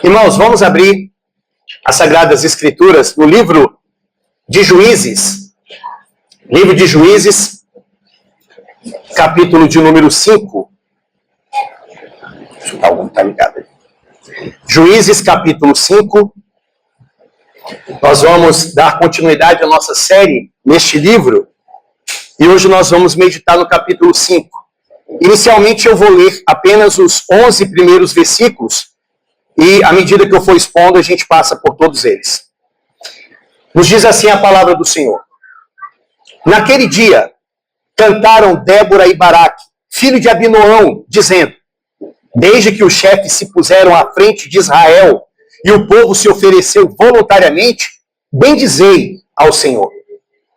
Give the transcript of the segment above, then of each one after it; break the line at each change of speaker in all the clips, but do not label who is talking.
Irmãos, vamos abrir as Sagradas Escrituras no livro de Juízes. Livro de Juízes, capítulo de número 5. Deixa eu dar algum, tá ligado aí. Juízes, capítulo 5. Nós vamos dar continuidade à nossa série neste livro. E hoje nós vamos meditar no capítulo 5. Inicialmente eu vou ler apenas os 11 primeiros versículos. E à medida que eu for expondo, a gente passa por todos eles. Nos diz assim a palavra do Senhor. Naquele dia, cantaram Débora e Baraque, filho de Abinoão, dizendo: desde que os chefes se puseram à frente de Israel e o povo se ofereceu voluntariamente, bendizei ao Senhor.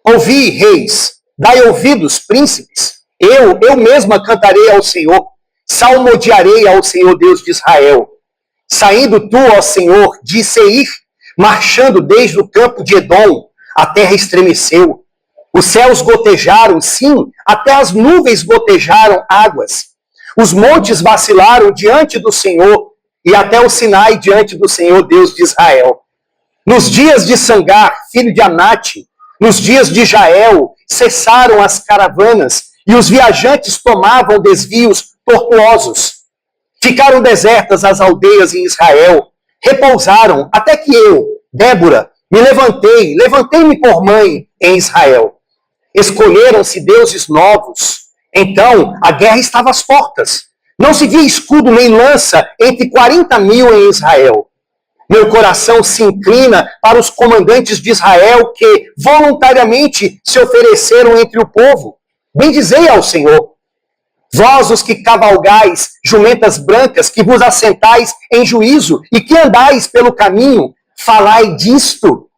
Ouvi, reis, dai ouvidos, príncipes. Eu mesma cantarei ao Senhor, salmodiarei ao Senhor Deus de Israel. Saindo tu, ó Senhor, de Seir, marchando desde o campo de Edom, a terra estremeceu. Os céus gotejaram, sim, até as nuvens gotejaram águas. Os montes vacilaram diante do Senhor, e até o Sinai diante do Senhor Deus de Israel. Nos dias de Sangar, filho de Anate, nos dias de Jael, cessaram as caravanas, e os viajantes tomavam desvios tortuosos. Ficaram desertas as aldeias em Israel, repousaram, até que eu, Débora, me levantei-me por mãe em Israel. Escolheram-se deuses novos. Então, a guerra estava às portas. Não se via escudo nem lança entre 40.000 em Israel. Meu coração se inclina para os comandantes de Israel que voluntariamente se ofereceram entre o povo. Bendizei ao Senhor. Vós, os que cavalgais jumentas brancas, que vos assentais em juízo e que andais pelo caminho, falai disto.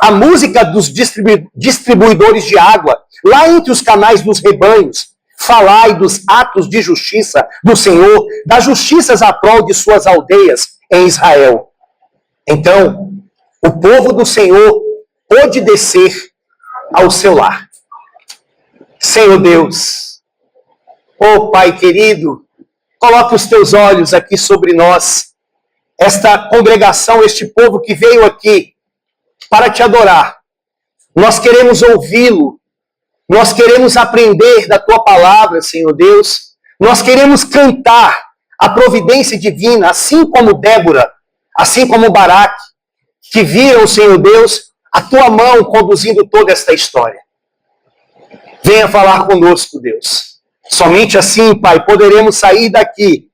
A música dos distribuidores de água, lá entre os canais dos rebanhos, falai dos atos de justiça do Senhor, das justiças à prol de suas aldeias em Israel. Então, o povo do Senhor pôde descer ao seu lar. Senhor Deus, ó Pai querido, coloque os teus olhos aqui sobre nós, esta congregação, este povo que veio aqui para te adorar. Nós queremos ouvi-lo, nós queremos aprender da tua palavra, Senhor Deus. Nós queremos cantar a providência divina, assim como Débora, assim como Baraque, que viram, Senhor Deus, a tua mão conduzindo toda esta história. Venha falar conosco, Deus. Somente assim, Pai, poderemos sair daqui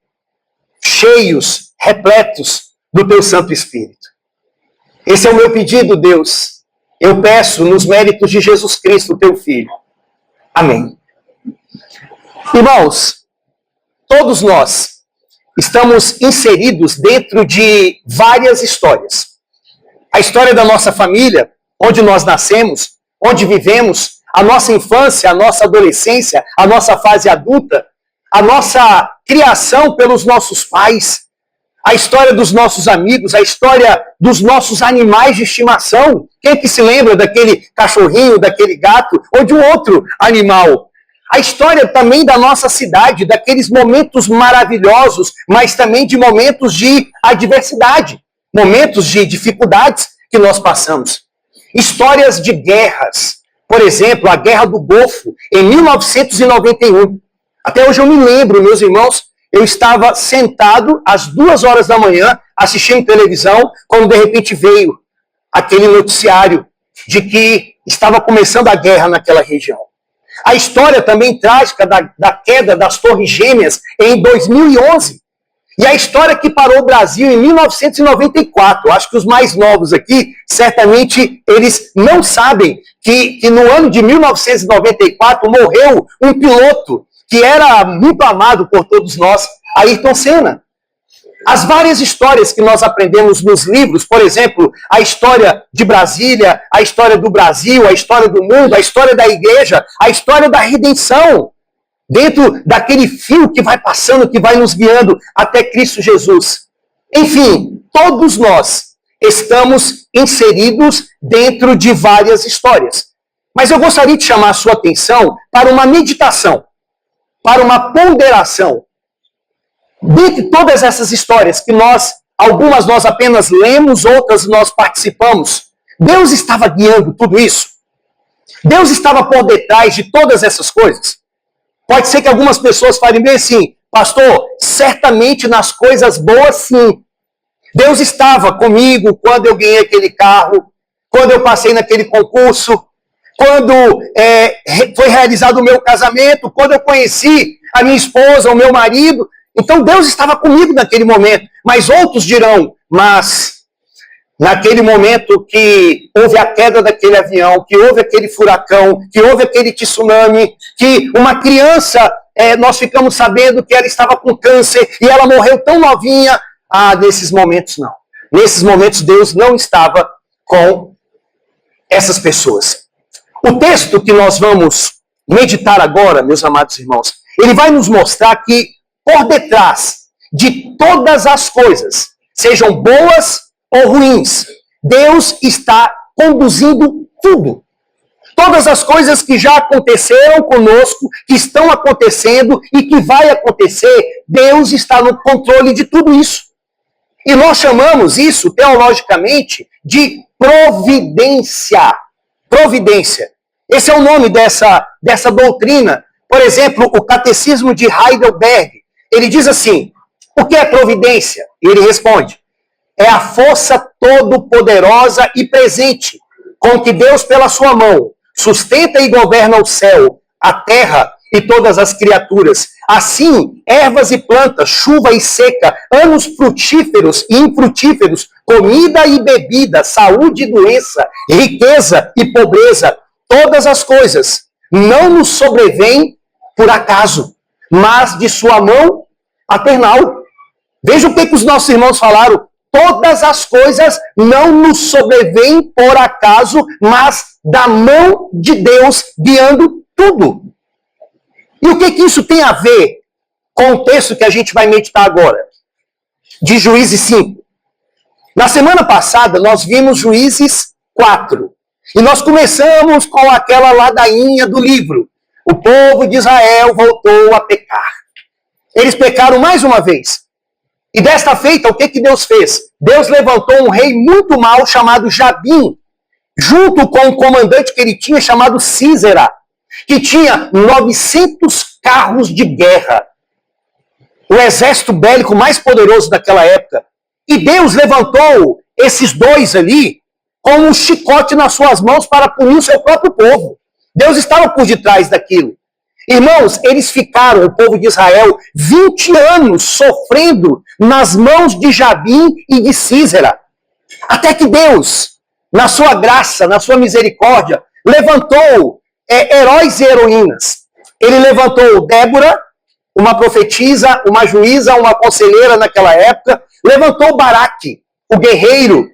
cheios, repletos do teu Santo Espírito. Esse é o meu pedido, Deus. Eu peço nos méritos de Jesus Cristo, teu Filho. Amém. Irmãos, todos nós estamos inseridos dentro de várias histórias. A história da nossa família, onde nós nascemos, onde vivemos, a nossa infância, a nossa adolescência, a nossa fase adulta, a nossa criação pelos nossos pais, a história dos nossos amigos, a história dos nossos animais de estimação. Quem que se lembra daquele cachorrinho, daquele gato ou de um outro animal? A história também da nossa cidade, daqueles momentos maravilhosos, mas também de momentos de adversidade, momentos de dificuldades que nós passamos. Histórias de guerras. Por exemplo, a Guerra do Golfo, em 1991. Até hoje eu me lembro, meus irmãos, eu estava sentado às 2 horas da manhã, assistindo televisão, quando de repente veio aquele noticiário de que estava começando a guerra naquela região. A história também trágica da queda das Torres Gêmeas em 2011. E a história que parou o Brasil em 1994. Eu acho que os mais novos aqui, certamente, eles não sabem que no ano de 1994 morreu um piloto que era muito amado por todos nós, Ayrton Senna. As várias histórias que nós aprendemos nos livros, por exemplo, a história de Brasília, a história do Brasil, a história do mundo, a história da igreja, a história da redenção, dentro daquele fio que vai passando, que vai nos guiando até Cristo Jesus. Enfim, todos nós estamos inseridos dentro de várias histórias. Mas eu gostaria de chamar a sua atenção para uma meditação, para uma ponderação. Dentre todas essas histórias que nós algumas nós apenas lemos, outras nós participamos. Deus estava guiando tudo isso. Deus estava por detrás de todas essas coisas. Pode ser que algumas pessoas falem bem assim, pastor, certamente nas coisas boas sim. Deus estava comigo quando eu ganhei aquele carro, quando eu passei naquele concurso, quando foi realizado o meu casamento, quando eu conheci a minha esposa, o meu marido. Então Deus estava comigo naquele momento. Mas outros dirão, mas naquele momento que houve a queda daquele avião, que houve aquele furacão, que houve aquele tsunami, que uma criança, nós ficamos sabendo que ela estava com câncer e ela morreu tão novinha. Ah, nesses momentos não. Nesses momentos Deus não estava com essas pessoas. O texto que nós vamos meditar agora, meus amados irmãos, ele vai nos mostrar que por detrás de todas as coisas, sejam boas ou ruins, Deus está conduzindo tudo. Todas as coisas que já aconteceram conosco, que estão acontecendo e que vai acontecer, Deus está no controle de tudo isso. E nós chamamos isso, teologicamente, de providência. Providência. Esse é o nome dessa doutrina. Por exemplo, o Catecismo de Heidelberg, ele diz assim, o que é providência? E ele responde, é a força todo-poderosa e presente, com que Deus, pela sua mão, sustenta e governa o céu, a terra e todas as criaturas. Assim, ervas e plantas, chuva e seca, anos frutíferos e infrutíferos, comida e bebida, saúde e doença, riqueza e pobreza, todas as coisas não nos sobrevêm por acaso, mas de sua mão paternal. Veja o que os nossos irmãos falaram. Todas as coisas não nos sobrevêm por acaso, mas da mão de Deus guiando tudo. E o que isso tem a ver com o texto que a gente vai meditar agora? De Juízes 5. Na semana passada, nós vimos Juízes 4. E nós começamos com aquela ladainha do livro. O povo de Israel voltou a pecar. Eles pecaram mais uma vez. E desta feita, o que Deus fez? Deus levantou um rei muito mau chamado Jabim, junto com um comandante que ele tinha chamado Sísera, que tinha 900 carros de guerra. O exército bélico mais poderoso daquela época. E Deus levantou esses dois ali com um chicote nas suas mãos para punir o seu próprio povo. Deus estava por detrás daquilo. Irmãos, eles ficaram, o povo de Israel, 20 anos sofrendo nas mãos de Jabim e de Sísera. Até que Deus, na sua graça, na sua misericórdia, levantou heróis e heroínas. Ele levantou Débora, uma profetisa, uma juíza, uma conselheira naquela época. Levantou Baraque, o guerreiro,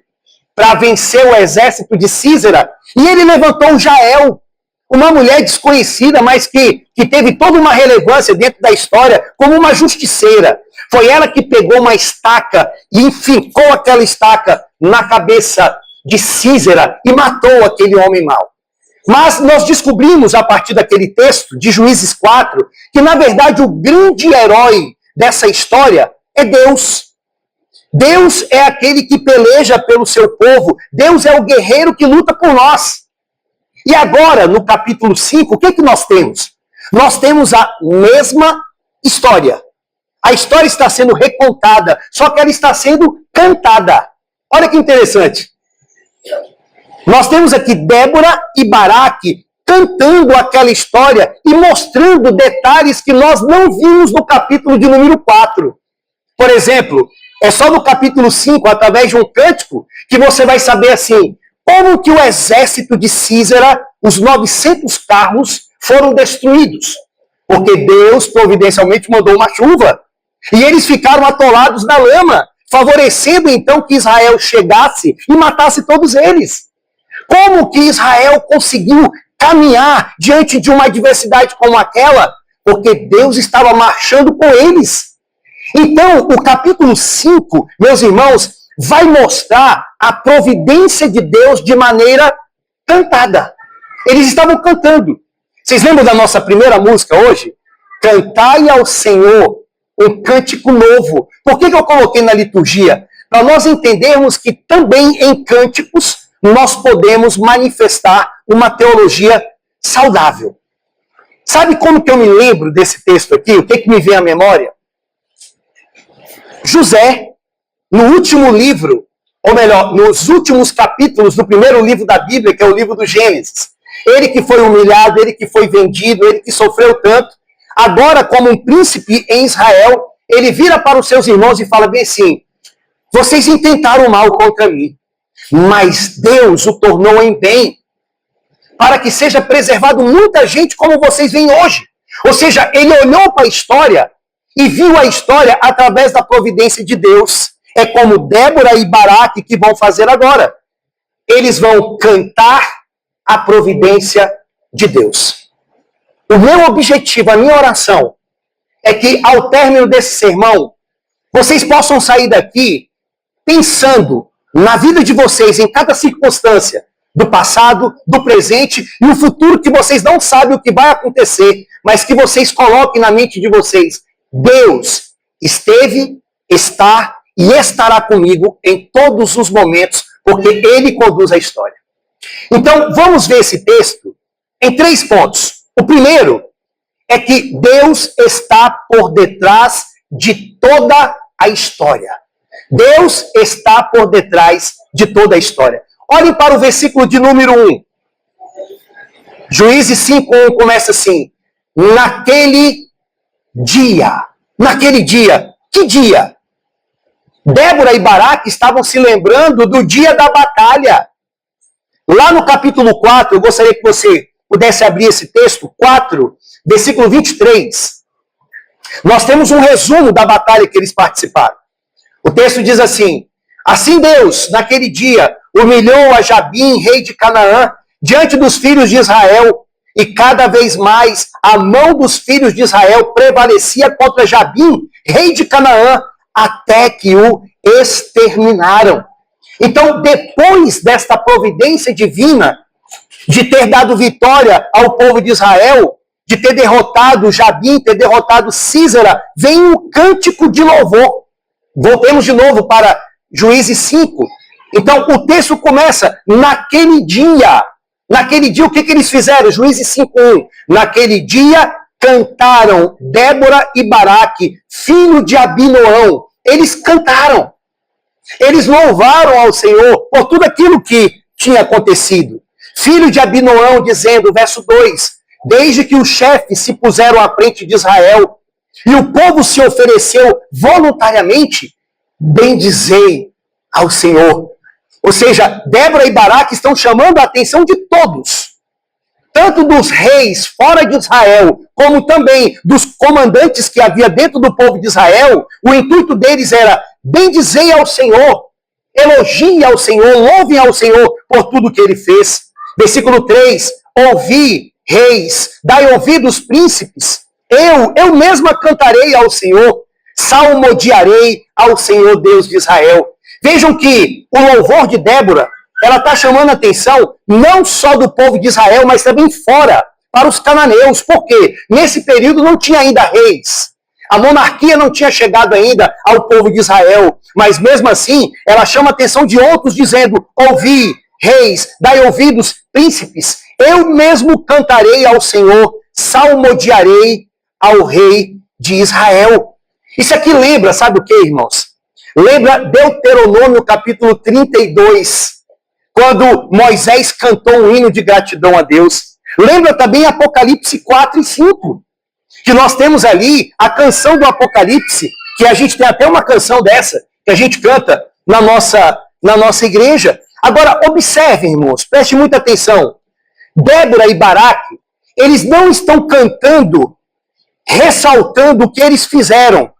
para vencer o exército de Sísera. E ele levantou Jael, uma mulher desconhecida, mas que teve toda uma relevância dentro da história como uma justiceira. Foi ela que pegou uma estaca e enfincou aquela estaca na cabeça de Sísera e matou aquele homem mau. Mas nós descobrimos, a partir daquele texto, de Juízes 4, que, na verdade, o grande herói dessa história é Deus. Deus é aquele que peleja pelo seu povo. Deus é o guerreiro que luta por nós. E agora, no capítulo 5, o que nós temos? Nós temos a mesma história. A história está sendo recontada, só que ela está sendo cantada. Olha que interessante. Nós temos aqui Débora e Baraque cantando aquela história e mostrando detalhes que nós não vimos no capítulo de número 4. Por exemplo, é só no capítulo 5, através de um cântico, que você vai saber assim, como que o exército de Sísera, os 900 carros, foram destruídos. Porque Deus providencialmente mandou uma chuva. E eles ficaram atolados na lama, favorecendo então que Israel chegasse e matasse todos eles. Como que Israel conseguiu caminhar diante de uma adversidade como aquela? Porque Deus estava marchando com eles. Então, o capítulo 5, meus irmãos, vai mostrar a providência de Deus de maneira cantada. Eles estavam cantando. Vocês lembram da nossa primeira música hoje? Cantai ao Senhor um cântico novo. Por que eu coloquei na liturgia? para nós entendermos que também em cânticos nós podemos manifestar uma teologia saudável. Sabe como que eu me lembro desse texto aqui? O que me vem à memória? José, no último livro, ou melhor, nos últimos capítulos do primeiro livro da Bíblia, que é o livro do Gênesis. Ele que foi humilhado, ele que foi vendido, ele que sofreu tanto. Agora, como um príncipe em Israel, ele vira para os seus irmãos e fala bem assim: vocês intentaram mal contra mim, mas Deus o tornou em bem, para que seja preservado muita gente como vocês veem hoje. Ou seja, ele olhou para a história e viu a história através da providência de Deus. É como Débora e Baraque que vão fazer agora. Eles vão cantar a providência de Deus. O meu objetivo, a minha oração, é que ao término desse sermão, vocês possam sair daqui pensando na vida de vocês, em cada circunstância, do passado, do presente e o futuro que vocês não sabem o que vai acontecer, mas que vocês coloquem na mente de vocês: Deus esteve, está e estará comigo em todos os momentos, porque Ele conduz a história. Então, vamos ver esse texto em 3 pontos. O primeiro é que Deus está por detrás de toda a história. Deus está por detrás de toda a história. Olhem para o versículo de número 1. Juízes 5:1 começa assim: naquele dia. Naquele dia. Que dia? Débora e Baraque estavam se lembrando do dia da batalha. Lá no capítulo 4, eu gostaria que você pudesse abrir esse texto, 4, versículo 23. Nós temos um resumo da batalha que eles participaram. O texto diz assim: assim Deus, naquele dia, humilhou a Jabim, rei de Canaã, diante dos filhos de Israel, e cada vez mais a mão dos filhos de Israel prevalecia contra Jabim, rei de Canaã, até que o exterminaram. Então, depois desta providência divina, de ter dado vitória ao povo de Israel, de ter derrotado Jabim, ter derrotado Sísera, vem um cântico de louvor. Voltemos de novo para Juízes 5. Então, o texto começa: naquele dia. Naquele dia, o que eles fizeram? Juízes 5:1. Naquele dia, cantaram Débora e Baraque, filho de Abinoão. Eles cantaram. Eles louvaram ao Senhor por tudo aquilo que tinha acontecido. Filho de Abinoão, dizendo, verso 2, desde que os chefes se puseram à frente de Israel e o povo se ofereceu voluntariamente, bendizei ao Senhor. Ou seja, Débora e Baraque estão chamando a atenção de todos, tanto dos reis fora de Israel, como também dos comandantes que havia dentro do povo de Israel. O intuito deles era: bendizei ao Senhor, elogie ao Senhor, louvem ao Senhor por tudo que Ele fez. Versículo 3, ouvi, reis, dai ouvidos, príncipes, eu mesma cantarei ao Senhor, salmodiarei ao Senhor Deus de Israel. Vejam que o louvor de Débora, ela está chamando a atenção não só do povo de Israel, mas também fora, para os cananeus. Por quê? Nesse período não tinha ainda reis. A monarquia não tinha chegado ainda ao povo de Israel. Mas mesmo assim, ela chama a atenção de outros, dizendo: ouvi, reis, dai ouvidos, príncipes, eu mesmo cantarei ao Senhor, salmodiarei ao rei de Israel. Isso aqui lembra, sabe o que, irmãos? Lembra Deuteronômio capítulo 32, quando Moisés cantou um hino de gratidão a Deus. Lembra também Apocalipse 4 e 5, que nós temos ali a canção do Apocalipse, que a gente tem até uma canção dessa, que a gente canta na nossa igreja. Agora, observem, irmãos, preste muita atenção. Débora e Baraque, eles não estão cantando, ressaltando o que eles fizeram.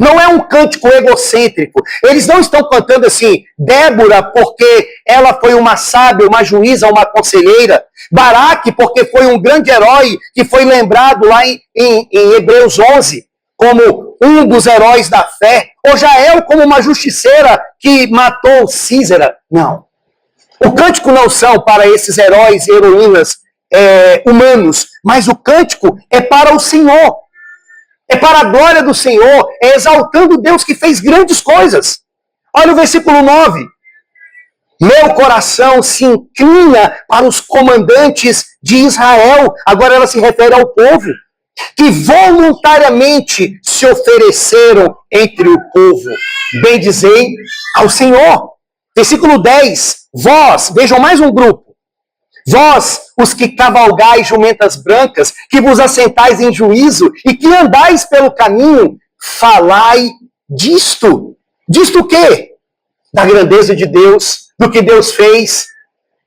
Não é um cântico egocêntrico. Eles não estão cantando assim, Débora porque ela foi uma sábia, uma juíza, uma conselheira. Baraque porque foi um grande herói que foi lembrado lá em Hebreus 11 como um dos heróis da fé. Ou Jael como uma justiceira que matou Sísera. Não. O cântico não são para esses heróis e heroínas humanos, mas o cântico é para o Senhor. É para a glória do Senhor, é exaltando Deus que fez grandes coisas. Olha o versículo 9. Meu coração se inclina para os comandantes de Israel. Agora ela se refere ao povo, que voluntariamente se ofereceram entre o povo. Bendizei ao Senhor. Versículo 10. Vós, vejam mais um grupo. Vós, os que cavalgais jumentas brancas, que vos assentais em juízo e que andais pelo caminho, falai disto. Disto o quê? Da grandeza de Deus, do que Deus fez,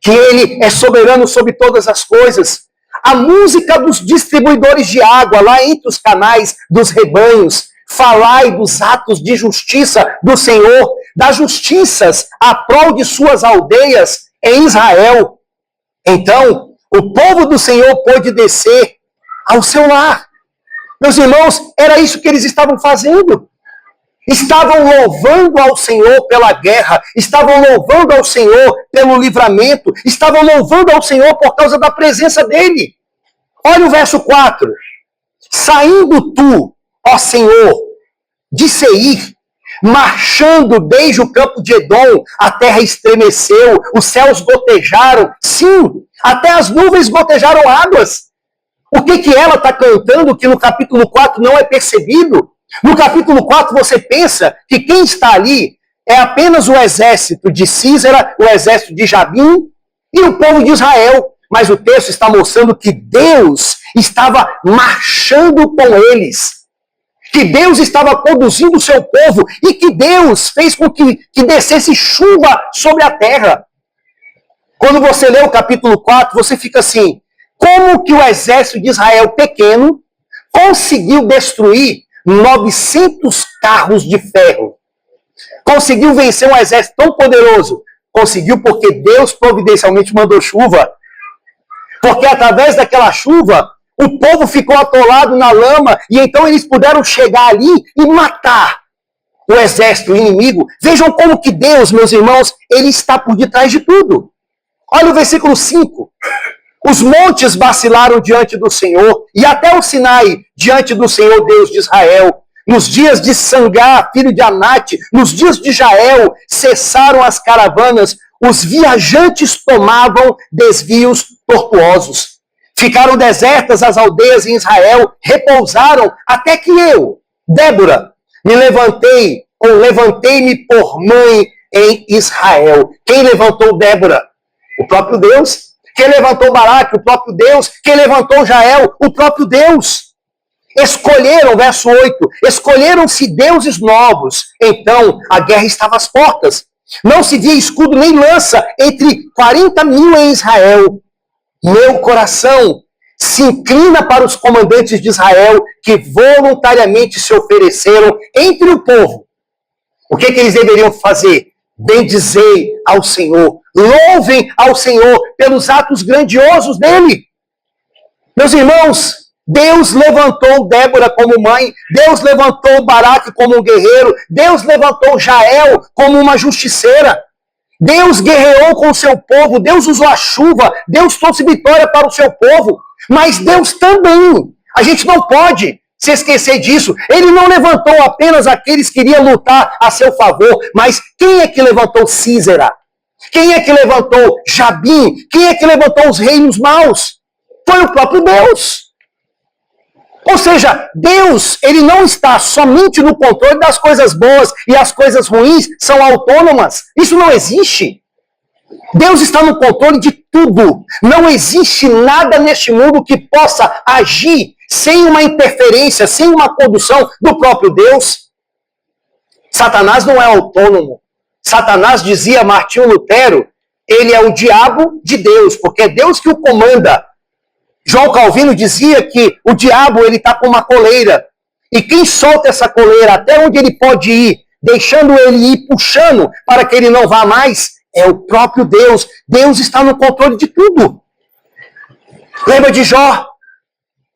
que Ele é soberano sobre todas as coisas. A música dos distribuidores de água lá entre os canais dos rebanhos. Falai dos atos de justiça do Senhor, das justiças a prol de suas aldeias em Israel. Então, o povo do Senhor pôde descer ao seu lar. Meus irmãos, era isso que eles estavam fazendo. Estavam louvando ao Senhor pela guerra, estavam louvando ao Senhor pelo livramento, estavam louvando ao Senhor por causa da presença dele. Olha o verso 4. Saindo tu, ó Senhor, de Seir, marchando desde o campo de Edom, a terra estremeceu, os céus gotejaram, sim, até as nuvens gotejaram águas. O que ela está cantando que no capítulo 4 não é percebido? No capítulo 4 você pensa que quem está ali é apenas o exército de Sísera, o exército de Jabim e o povo de Israel. Mas o texto está mostrando que Deus estava marchando com eles. Que Deus estava conduzindo o seu povo e que Deus fez com que descesse chuva sobre a terra. Quando você lê o capítulo 4, você fica assim, como que o exército de Israel pequeno conseguiu destruir 900 carros de ferro? Conseguiu vencer um exército tão poderoso? Conseguiu porque Deus providencialmente mandou chuva. Porque através daquela chuva, o povo ficou atolado na lama e então eles puderam chegar ali e matar o exército inimigo. Vejam como que Deus, meus irmãos, ele está por detrás de tudo. Olha o versículo 5. Os montes vacilaram diante do Senhor e até o Sinai diante do Senhor Deus de Israel. Nos dias de Sangá, filho de Anate, nos dias de Jael, cessaram as caravanas, os viajantes tomavam desvios tortuosos. Ficaram desertas as aldeias em Israel, repousaram, até que eu, Débora, levantei-me por mãe em Israel. Quem levantou Débora? O próprio Deus. Quem levantou Baraque? O próprio Deus. Quem levantou Jael? O próprio Deus. Escolheram, verso 8, escolheram-se deuses novos. Então, a guerra estava às portas. Não se via escudo nem lança entre 40.000 em Israel. Meu coração se inclina para os comandantes de Israel que voluntariamente se ofereceram entre o povo. O que eles deveriam fazer? Bendizei ao Senhor. Louvem ao Senhor pelos atos grandiosos dele. Meus irmãos, Deus levantou Débora como mãe, Deus levantou Baraque como um guerreiro, Deus levantou Jael como uma justiceira. Deus guerreou com o seu povo, Deus usou a chuva, Deus trouxe vitória para o seu povo. Mas Deus também, a gente não pode se esquecer disso. Ele não levantou apenas aqueles que iriam lutar a seu favor, mas quem é que levantou Sísera? Quem é que levantou Jabim? Quem é que levantou os reinos maus? Foi o próprio Deus. Ou seja, Deus, ele não está somente no controle das coisas boas e as coisas ruins são autônomas. Isso não existe. Deus está no controle de tudo. Não existe nada neste mundo que possa agir sem uma interferência, sem uma condução do próprio Deus. Satanás não é autônomo. Satanás, dizia Martinho Lutero, ele é o diabo de Deus, porque é Deus que o comanda. João Calvino dizia que o diabo ele está com uma coleira. E quem solta essa coleira até onde ele pode ir, deixando ele ir puxando para que ele não vá mais, é o próprio Deus. Deus está no controle de tudo. Lembra de Jó?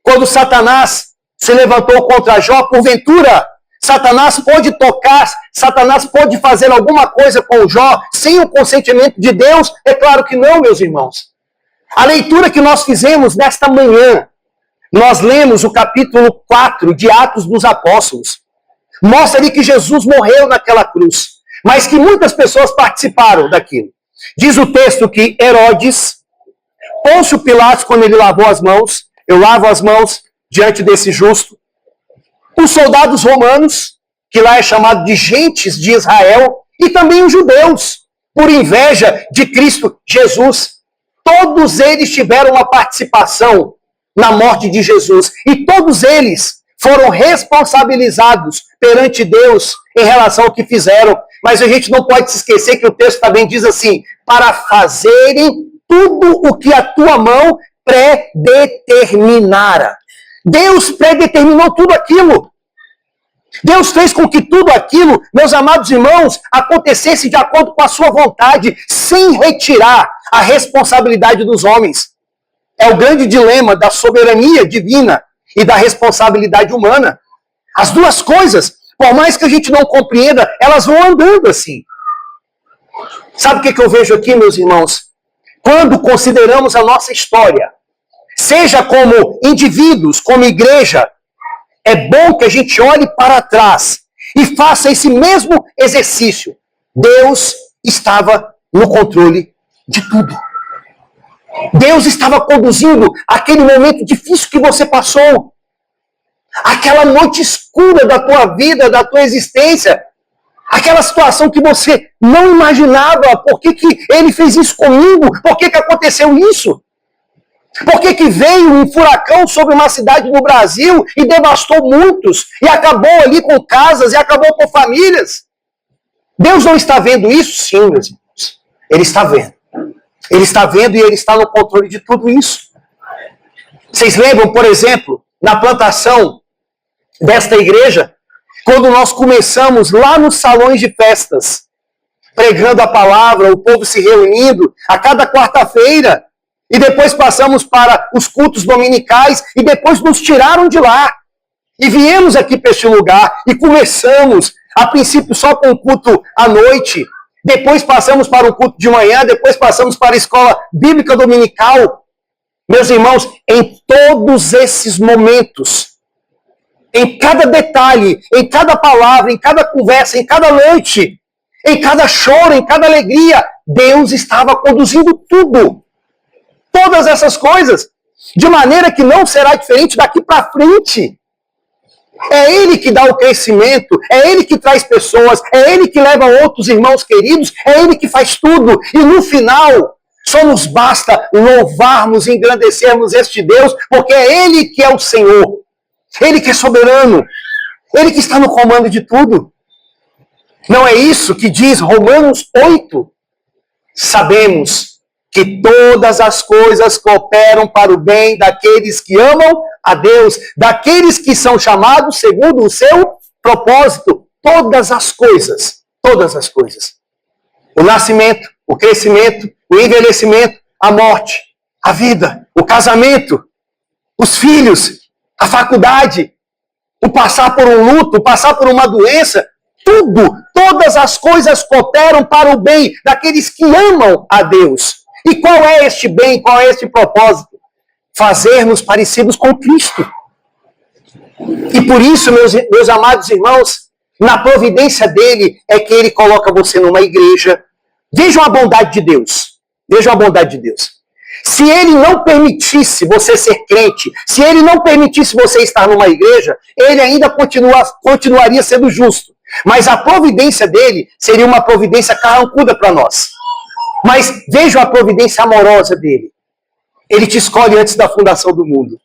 Quando Satanás se levantou contra Jó, porventura, Satanás pôde tocar, Satanás pôde fazer alguma coisa com Jó sem o consentimento de Deus? É claro que não, meus irmãos. A leitura que nós fizemos nesta manhã, nós lemos o capítulo 4 de Atos dos Apóstolos. Mostra ali que Jesus morreu naquela cruz. mas que muitas pessoas participaram daquilo. Diz o texto que Herodes, Pôncio Pilatos, quando ele lavou as mãos, eu lavo as mãos diante desse justo, os soldados romanos, que lá é chamado de gentes de Israel, e também os judeus, por inveja de Cristo Jesus. Todos eles tiveram uma participação na morte de Jesus, e todos eles foram responsabilizados perante Deus em relação ao que fizeram. Mas a gente não pode se esquecer que o texto também diz assim, para fazerem tudo o que a tua mão predeterminara. Deus predeterminou tudo aquilo. Deus fez com que tudo aquilo, meus amados irmãos, acontecesse de acordo com a sua vontade, sem retirar a responsabilidade dos homens. É o grande dilema da soberania divina e da responsabilidade humana. As duas coisas, por mais que a gente não compreenda, elas vão andando assim. Sabe o que eu vejo aqui, meus irmãos? Quando consideramos a nossa história, seja como indivíduos, como igreja, é bom que a gente olhe para trás e faça esse mesmo exercício. Deus estava no controle de tudo. Deus estava conduzindo aquele momento difícil que você passou. Aquela noite escura da tua vida, da tua existência. Aquela situação que você não imaginava. Por que ele fez isso comigo? Por que aconteceu isso? Por que veio um furacão sobre uma cidade no Brasil e devastou muitos? E acabou ali com casas e acabou com famílias? Deus não está vendo isso? Sim, meus irmãos. Ele está vendo. Ele está vendo e ele está no controle de tudo isso. Vocês lembram, por exemplo, na plantação desta igreja, quando nós começamos lá nos salões de festas, pregando a palavra, o povo se reunindo a cada quarta-feira, e depois passamos para os cultos dominicais, e depois nos tiraram de lá. E viemos aqui para este lugar, e começamos, a princípio só com o culto à noite, depois passamos para o culto de manhã, depois passamos para a escola bíblica dominical. Meus irmãos, em todos esses momentos, em cada detalhe, em cada palavra, em cada conversa, em cada noite, em cada choro, em cada alegria, Deus estava conduzindo tudo. Todas essas coisas, de maneira que não será diferente daqui para frente. É Ele que dá o crescimento, é Ele que traz pessoas, é Ele que leva outros irmãos queridos, é Ele que faz tudo. E no final, só nos basta louvarmos e engrandecermos este Deus, porque é Ele que é o Senhor, Ele que é soberano, Ele que está no comando de tudo. Não é isso que diz Romanos 8? Sabemos que todas as coisas cooperam para o bem daqueles que amam a Deus, daqueles que são chamados segundo o seu propósito. Todas as coisas, todas as coisas. O nascimento, o crescimento, o envelhecimento, a morte, a vida, o casamento, os filhos, a faculdade, o passar por um luto, o passar por uma doença, tudo, todas as coisas cooperam para o bem daqueles que amam a Deus. E qual é este bem, qual é este propósito? Fazer-nos parecidos com Cristo. E por isso, meus amados irmãos, na providência dele é que ele coloca você numa igreja. Vejam a bondade de Deus. Vejam a bondade de Deus. Se ele não permitisse você ser crente, se ele não permitisse você estar numa igreja, ele ainda continuaria sendo justo. Mas a providência dele seria uma providência carrancuda para nós. Mas vejam a providência amorosa dele. Ele te escolhe antes da fundação do mundo.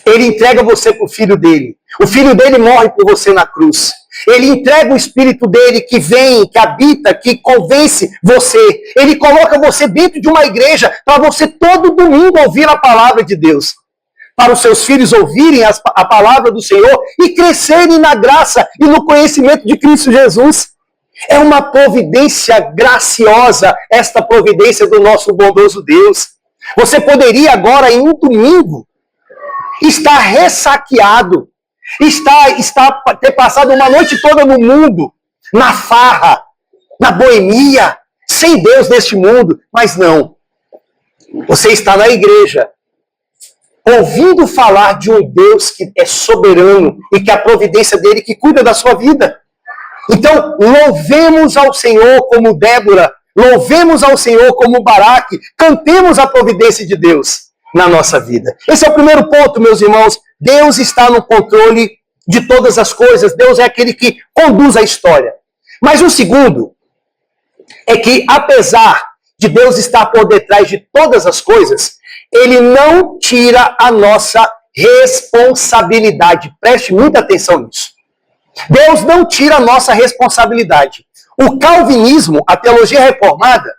Ele entrega você para o filho dele. O filho dele morre por você na cruz. Ele entrega o Espírito dele que vem, que habita, que convence você. Ele coloca você dentro de uma igreja para você todo domingo ouvir a palavra de Deus. Para os seus filhos ouvirem a palavra do Senhor e crescerem na graça e no conhecimento de Cristo Jesus. É uma providência graciosa, esta providência do nosso bondoso Deus. Você poderia agora, em um domingo, estar ressaqueado, ter passado uma noite toda no mundo, na farra, na boemia, sem Deus neste mundo. Mas não. Você está na igreja, ouvindo falar de um Deus que é soberano e que a providência dele que cuida da sua vida. Então, louvemos ao Senhor como Débora, louvemos ao Senhor como Baraque, cantemos a providência de Deus na nossa vida. Esse é o primeiro ponto, meus irmãos. Deus está no controle de todas as coisas. Deus é aquele que conduz a história. Mas o segundo é que, apesar de Deus estar por detrás de todas as coisas, Ele não tira a nossa responsabilidade. Preste muita atenção nisso. Deus não tira a nossa responsabilidade. O calvinismo, a teologia reformada,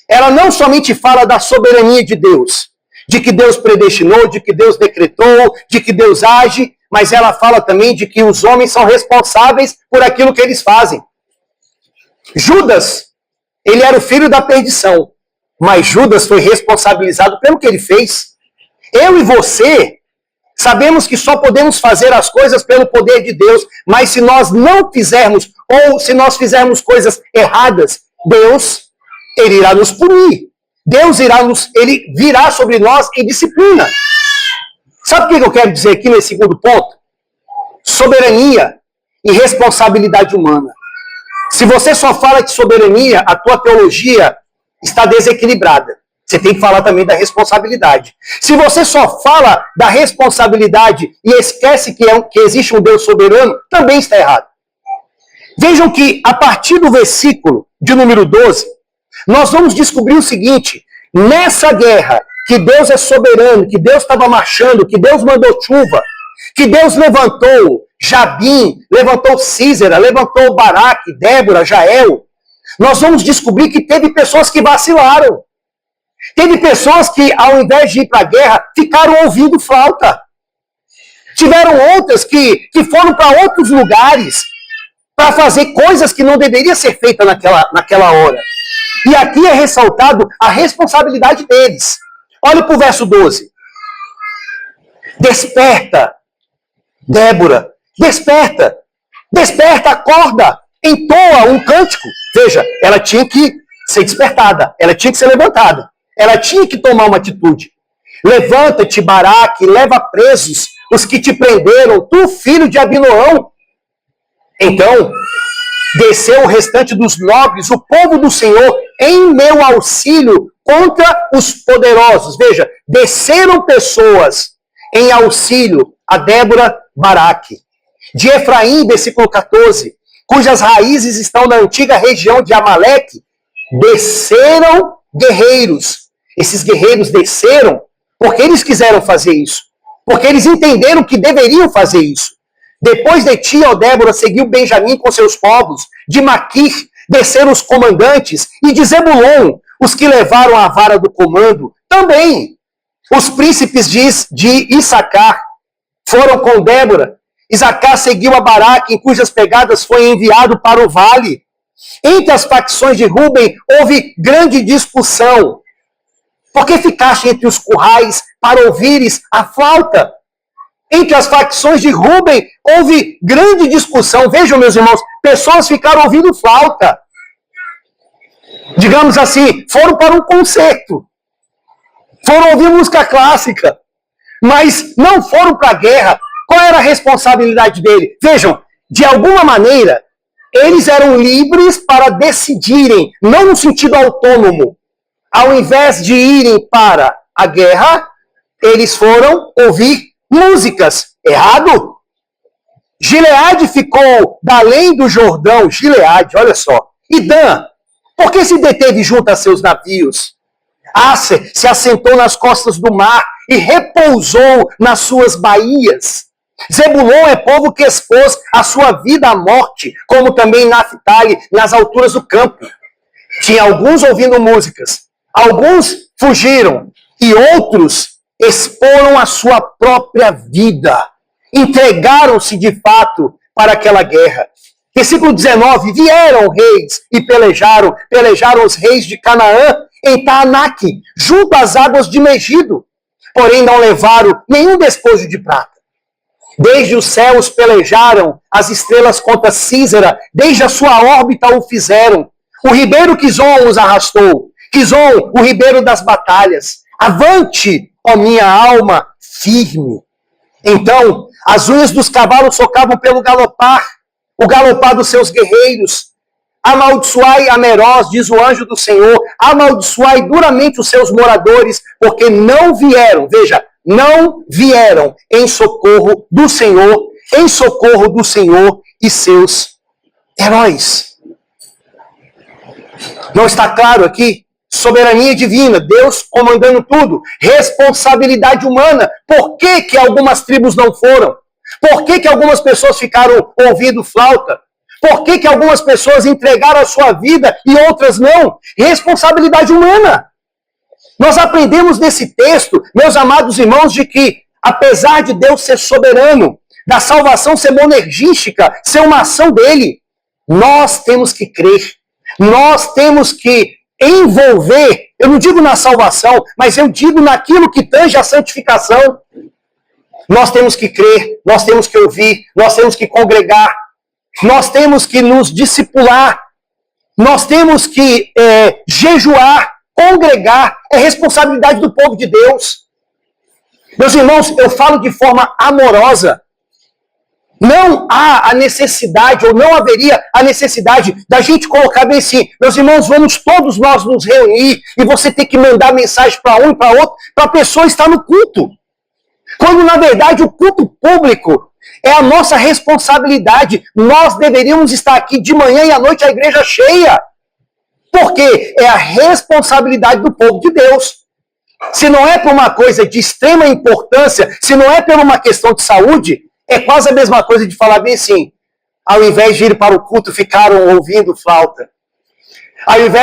ela não somente fala da soberania de Deus, de que Deus predestinou, de que Deus decretou, de que Deus age, mas ela fala também de que os homens são responsáveis por aquilo que eles fazem. Judas, ele era o filho da perdição, mas Judas foi responsabilizado pelo que ele fez. Eu e você sabemos que só podemos fazer as coisas pelo poder de Deus, mas se nós não fizermos, ou se nós fizermos coisas erradas, Deus, Ele irá nos punir. Deus Ele virá sobre nós em disciplina. Sabe o que eu quero dizer aqui nesse segundo ponto? Soberania e responsabilidade humana. Se você só fala de soberania, a tua teologia está desequilibrada. Você tem que falar também da responsabilidade. Se você só fala da responsabilidade e esquece que existe um Deus soberano, também está errado. Vejam que, a partir do versículo de número 12, nós vamos descobrir o seguinte: nessa guerra, que Deus é soberano, que Deus estava marchando, que Deus mandou chuva, que Deus levantou Jabim, levantou Císera, levantou Baraque, Débora, Jael, nós vamos descobrir que teve pessoas que vacilaram. Teve pessoas que, ao invés de ir para a guerra, ficaram ouvindo flauta. Tiveram outras que foram para outros lugares para fazer coisas que não deveriam ser feitas naquela hora. E aqui é ressaltado a responsabilidade deles. Olhe para o verso 12. Desperta, Débora, desperta. Desperta, acorda, entoa um cântico. Veja, ela tinha que ser despertada, ela tinha que ser levantada. Ela tinha que tomar uma atitude. Levanta-te, Baraque, leva presos os que te prenderam, tu, filho de Abinoão. Então, desceu o restante dos nobres, o povo do Senhor, em meu auxílio contra os poderosos. Veja, desceram pessoas em auxílio a Débora, Baraque. De Efraim, versículo 14, cujas raízes estão na antiga região de Amaleque, desceram guerreiros. Esses guerreiros desceram porque eles quiseram fazer isso. Porque eles entenderam que deveriam fazer isso. Depois de ti, ó Débora, seguiu Benjamim com seus povos. De Maquir desceram os comandantes. E de Zebulon, os que levaram a vara do comando. Também os príncipes de Issacar foram com Débora. Issacar seguiu a Baraque, em cujas pegadas foi enviado para o vale. Entre as facções de Ruben houve grande discussão. Por que ficaste entre os currais para ouvires a flauta? Entre as facções de Ruben houve grande discussão. Vejam, meus irmãos, pessoas ficaram ouvindo flauta. Digamos assim, foram para um concerto. Foram ouvir música clássica. Mas não foram para a guerra. Qual era a responsabilidade dele? Vejam, de alguma maneira, eles eram livres para decidirem, não no sentido autônomo. Ao invés de irem para a guerra, eles foram ouvir músicas. Errado? Gileade ficou da além do Jordão. Gileade, olha só. E Dan, por que se deteve junto a seus navios? Asser se assentou nas costas do mar e repousou nas suas baías. Zebulon é povo que expôs a sua vida à morte, como também Naftali, nas alturas do campo. Tinha alguns ouvindo músicas, alguns fugiram e outros exporam a sua própria vida. Entregaram-se de fato para aquela guerra. Versículo 19, vieram reis e pelejaram os reis de Canaã em Taanaque, junto às águas de Megido, porém não levaram nenhum despojo de prata. Desde os céus pelejaram as estrelas contra Císera, desde a sua órbita o fizeram. O ribeiro Quizon os arrastou, Quizon, o ribeiro das batalhas. Avante, ó minha alma, firme. Então, as unhas dos cavalos socavam pelo galopar, o galopar dos seus guerreiros. Amaldiçoai a Meroz, diz o anjo do Senhor, amaldiçoai duramente os seus moradores, porque não vieram, veja, não vieram em socorro do Senhor e seus heróis. Não está claro aqui? Soberania divina, Deus comandando tudo, responsabilidade humana. Por que que algumas tribos não foram? Por que que algumas pessoas ficaram ouvindo flauta? Por que que algumas pessoas entregaram a sua vida e outras não? Responsabilidade humana. Nós aprendemos nesse texto, meus amados irmãos, de que, apesar de Deus ser soberano, da salvação ser monergística, ser uma ação dele, nós temos que crer. Nós temos que envolver, eu não digo na salvação, mas eu digo naquilo que tange a santificação. Nós temos que crer, nós temos que ouvir, nós temos que congregar, nós temos que nos discipular, nós temos que jejuar, congregar, é responsabilidade do povo de Deus. Meus irmãos, eu falo de forma amorosa. Não há a necessidade, ou não haveria a necessidade da gente colocar bem assim, meus irmãos, vamos todos nós nos reunir e você tem que mandar mensagem para um e para outro, para a pessoa estar no culto. Quando, na verdade, o culto público é a nossa responsabilidade. Nós deveríamos estar aqui de manhã e à noite a igreja cheia. Porque é a responsabilidade do povo de Deus. Se não é por uma coisa de extrema importância, se não é por uma questão de saúde, é quase a mesma coisa de falar bem assim, ao invés de ir para o culto, ficaram ouvindo flauta.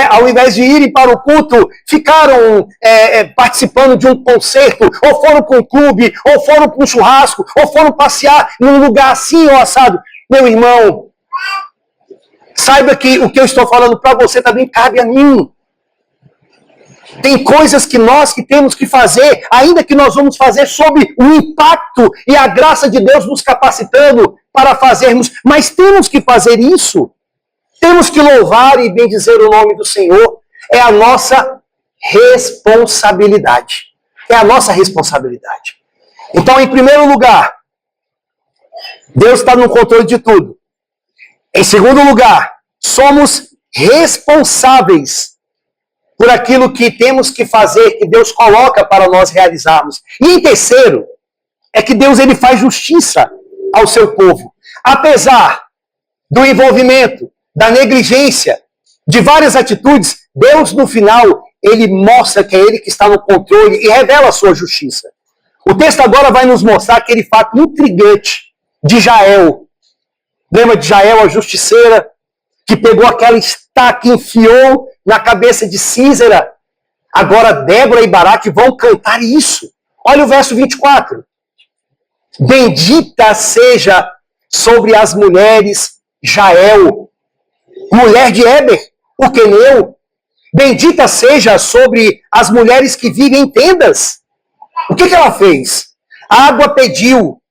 Ao invés de irem para o culto, ficaram participando de um concerto, ou foram para um clube, ou foram para um churrasco, ou foram passear num lugar assim ou assado. Meu irmão, saiba que o que eu estou falando para você também cabe a mim. Tem coisas que nós que temos que fazer, ainda que nós vamos fazer sob o impacto e a graça de Deus nos capacitando para fazermos, mas temos que fazer isso. Temos que louvar e bendizer o nome do Senhor. É a nossa responsabilidade. É a nossa responsabilidade. Então, em primeiro lugar, Deus está no controle de tudo. Em segundo lugar, somos responsáveis por aquilo que temos que fazer, que Deus coloca para nós realizarmos. E em terceiro, é que Deus ele faz justiça ao seu povo. Apesar do envolvimento, da negligência, de várias atitudes, Deus no final, ele mostra que é ele que está no controle e revela a sua justiça. O texto agora vai nos mostrar aquele fato intrigante de Jael. Lembra de Jael, a justiceira, que pegou aquela estaca e enfiou na cabeça de Sísera? Agora Débora e Baraque vão cantar isso. Olha o verso 24. Bendita seja sobre as mulheres Jael, mulher de Éber, o queneu. Bendita seja sobre as mulheres que vivem em tendas. O que ela fez? Água pediu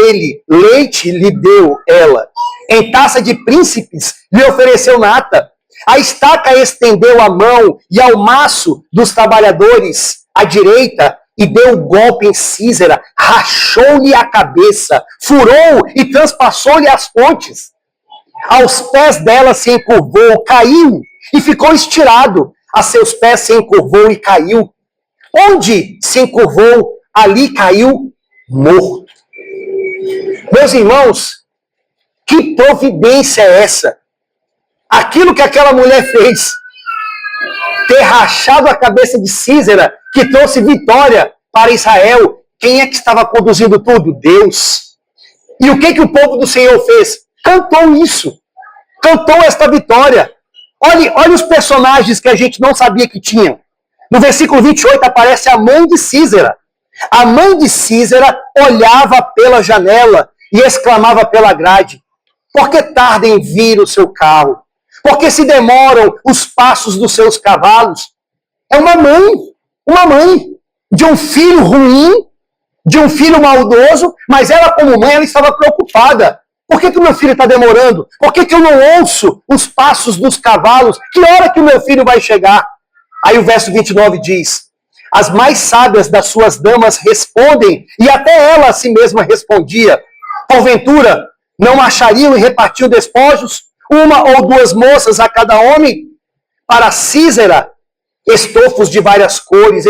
ele, leite lhe deu ela. Em taça de príncipes lhe ofereceu nata. A estaca estendeu a mão e ao maço dos trabalhadores à direita e deu golpe em Sísera, rachou-lhe a cabeça, furou e transpassou-lhe as pontes. Aos pés dela se encurvou, caiu e ficou estirado. A seus pés se encurvou e caiu. Onde se encurvou, ali caiu morto. Meus irmãos, que providência é essa? Aquilo que aquela mulher fez, ter rachado a cabeça de Sísera, que trouxe vitória para Israel. Quem é que estava conduzindo tudo? Deus. E o que o povo do Senhor fez? Cantou isso. Cantou esta vitória. Olha os personagens que a gente não sabia que tinham. No versículo 28 aparece a mãe de Sísera. A mãe de Sísera olhava pela janela e exclamava pela grade: por que tarda em vir o seu carro? Por que se demoram os passos dos seus cavalos? É uma mãe de um filho ruim, de um filho maldoso, mas ela como mãe, ela estava preocupada. Por que o meu filho está demorando? Por que eu não ouço os passos dos cavalos? Que hora que o meu filho vai chegar? Aí o verso 29 diz: as mais sábias das suas damas respondem, e até ela a si mesma respondia: porventura, Não marchariam e repartiam despojos, uma ou duas moças a cada homem? Para Císera, estofos de várias cores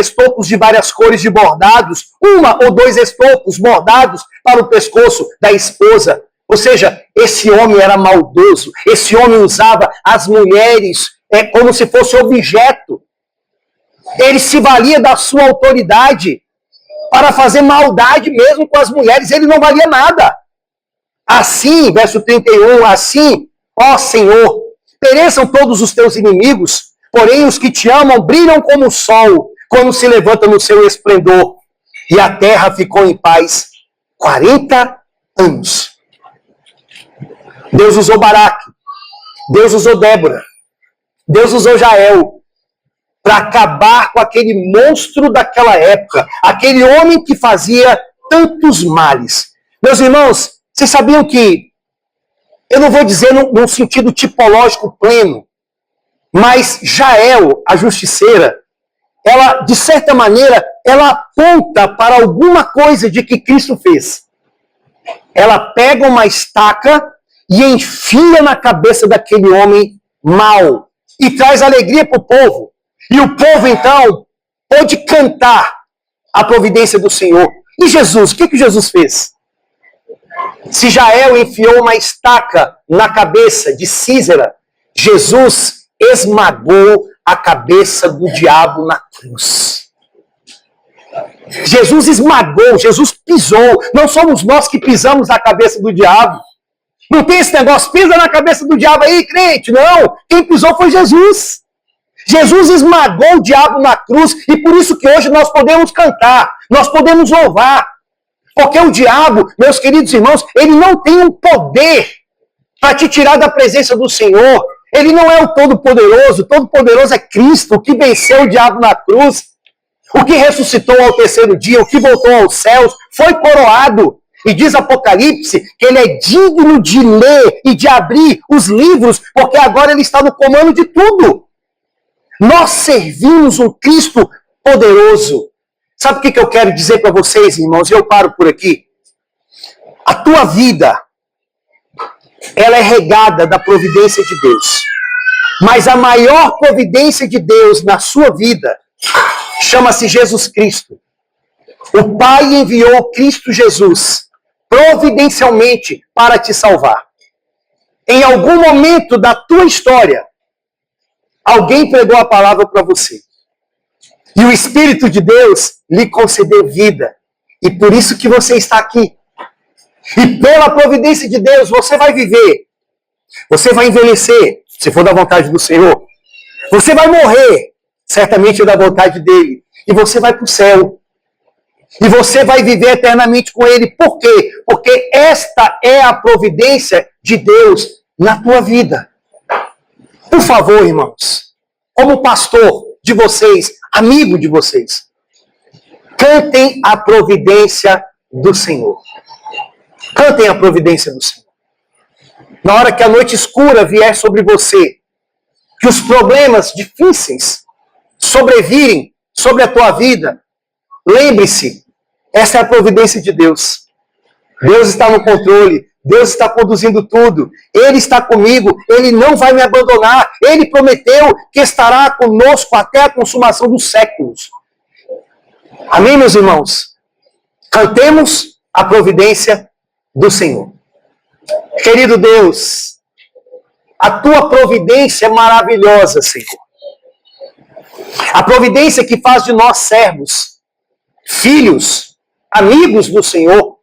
de bordados, uma ou dois estofos bordados para o pescoço da esposa. Ou seja, esse homem era maldoso, esse homem usava as mulheres como se fosse objeto. Ele se valia da sua autoridade para fazer maldade mesmo com as mulheres, ele não valia nada. Assim, verso 31, assim, ó Senhor, pereçam todos os teus inimigos, porém os que te amam brilham como o sol, quando se levanta no seu esplendor. E a terra ficou em paz 40 anos. Deus usou Baraque, Deus usou Débora, Deus usou Jael para acabar com aquele monstro daquela época, aquele homem que fazia tantos males. Meus irmãos, vocês sabiam que, eu não vou dizer num sentido tipológico pleno, mas Jael, a justiceira, ela, de certa maneira, ela aponta para alguma coisa de que Cristo fez. Ela pega uma estaca e enfia na cabeça daquele homem mau e traz alegria para o povo. E o povo, então, pôde cantar a providência do Senhor. E Jesus, o que Jesus fez? Se Jael enfiou uma estaca na cabeça de Císera, Jesus esmagou a cabeça do diabo na cruz. Jesus esmagou, Jesus pisou. Não somos nós que pisamos na cabeça do diabo. Não tem esse negócio, pisa na cabeça do diabo aí, crente. Não, quem pisou foi Jesus. Jesus esmagou o diabo na cruz e por isso que hoje nós podemos cantar, nós podemos louvar. Porque o diabo, meus queridos irmãos, ele não tem um poder para te tirar da presença do Senhor. Ele não é o Todo-Poderoso é Cristo, o que venceu o diabo na cruz, o que ressuscitou ao terceiro dia, o que voltou aos céus, foi coroado. E diz Apocalipse que ele é digno de ler e de abrir os livros, porque agora ele está no comando de tudo. Nós servimos um Cristo poderoso. Sabe o que eu quero dizer para vocês, irmãos? E eu paro por aqui. A tua vida, ela é regada da providência de Deus. Mas a maior providência de Deus na sua vida chama-se Jesus Cristo. O Pai enviou Cristo Jesus providencialmente para te salvar. Em algum momento da tua história, alguém pregou a palavra para você. E o Espírito de Deus lhe concedeu vida. E por isso que você está aqui. E pela providência de Deus, você vai viver. Você vai envelhecer, se for da vontade do Senhor. Você vai morrer, certamente é da vontade dele. E você vai para o céu. E você vai viver eternamente com ele. Por quê? Porque esta é a providência de Deus na tua vida. Por favor, irmãos, como pastor de vocês, amigo de vocês, cantem a providência do Senhor. Cantem a providência do Senhor. Na hora que a noite escura vier sobre você, que os problemas difíceis sobrevirem sobre a tua vida, lembre-se, essa é a providência de Deus. Deus está no controle, Deus está conduzindo tudo, Ele está comigo, Ele não vai me abandonar, Ele prometeu que estará conosco até a consumação dos séculos. Amém, meus irmãos? Cantemos a providência do Senhor. Querido Deus, a tua providência é maravilhosa, Senhor. A providência que faz de nós servos, filhos, amigos do Senhor,